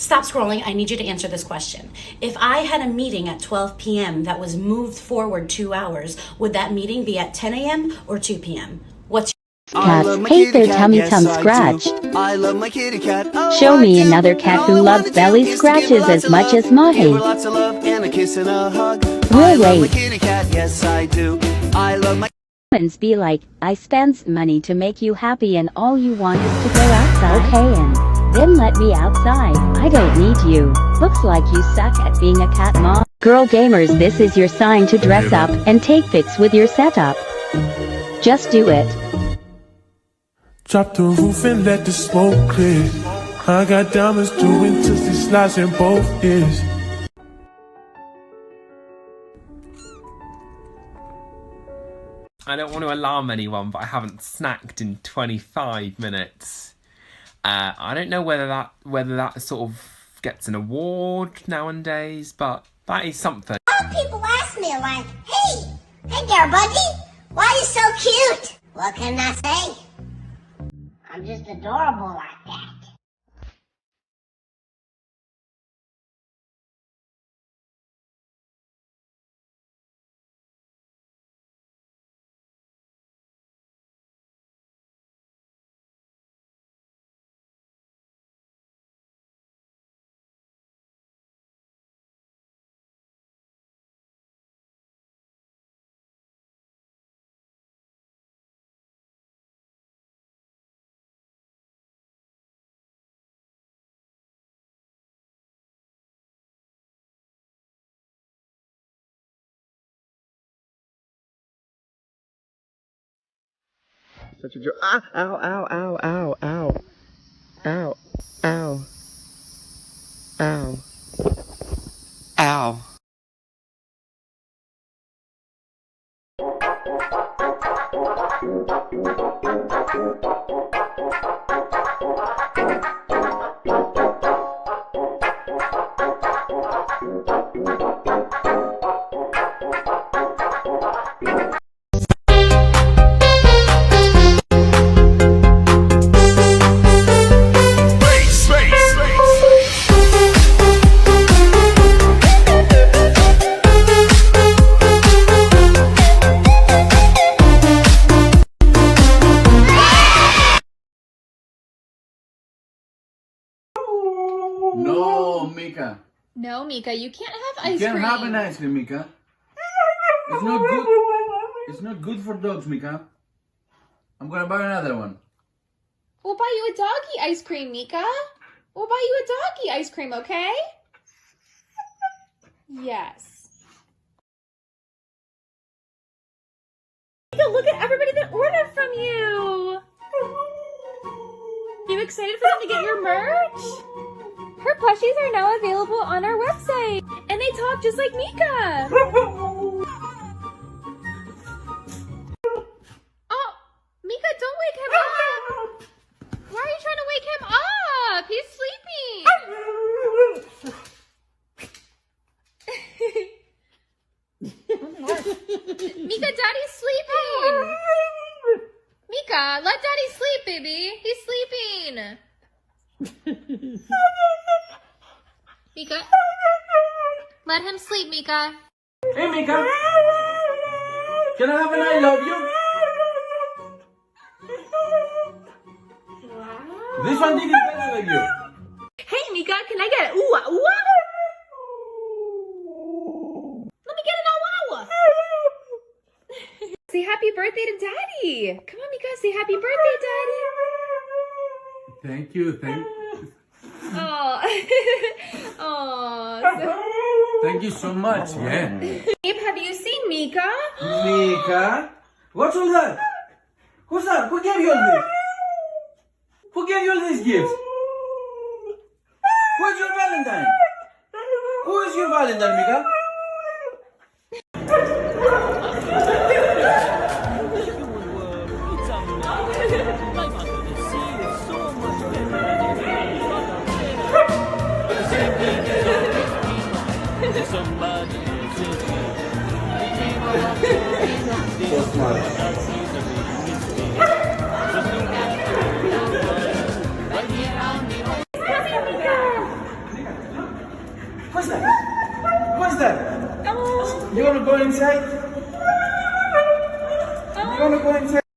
Stop scrolling. I need you to answer this question. If I had a meeting at 12 p.m. that was moved forward 2 hours, would that meeting be at 10 a.m. or 2 p.m.? What's Cats hate their tummy scratched. I love my kitty cat. Oh, Show I me do. another cat And who all I loves wanna belly do is to scratches give her as lots of much love. as Mahi. Give her lots of love and a kiss and a hug. We'll I love my wait. kitty cat, yes I do. I love my Humans be like, I spend money to make you happy and all you want is to go outside. Okay, and then let me outside. I don't need you. Looks like you suck at being a cat mom. Girl gamers, this is your sign to dress up and take pics with your setup. Just do it. Drop the roof and let the smoke clear. I got diamonds doing twisted slides in both ears. I don't want to alarm anyone, but I haven't snacked in 25 minutes. I don't know whether that sort of gets an award nowadays, but that is something. People ask me like, hey there, buddy, why are you so cute? What can I say? I'm just adorable like that. Such a joke. Ah! Ow, ow, ow, ow, ow. Ow. Ow. Ow. Ow. No, Mika. No, Mika, you can't have ice You can't cream. have an ice cream, Mika. It's not good. It's not good for dogs, Mika. I'm gonna buy another one. We'll buy you a doggy ice cream, Mika. We'll buy you a doggy ice cream, okay? Yes. Mika, look at everybody that ordered from you. You excited for them to get your merch? Her plushies are now available on our website. And they talk just like Mika. Oh, Mika, don't wake him up. Why are you trying to wake him up? He's sleeping. Mika, Daddy's sleeping. Mika, let Daddy sleep, baby. He's sleeping. Mika, let him sleep, Mika. Hey, Mika. Can I have an I love you? This one did it better than you. Hey, Mika, can I get an ooh ooh? Let me get an ooh ooh. Say happy birthday to Daddy. Come on, Mika, say happy birthday, Daddy. Thank you. Oh, oh. Thank you so much. Yeah. Babe, have you seen Mika? Mika? What's all that? Who's that? Who gave you all this? Who gave you all these gifts? Who's your Valentine? Who is your Valentine, Mika? What's that? What's that? Oh. You wanna go inside? You wanna go inside?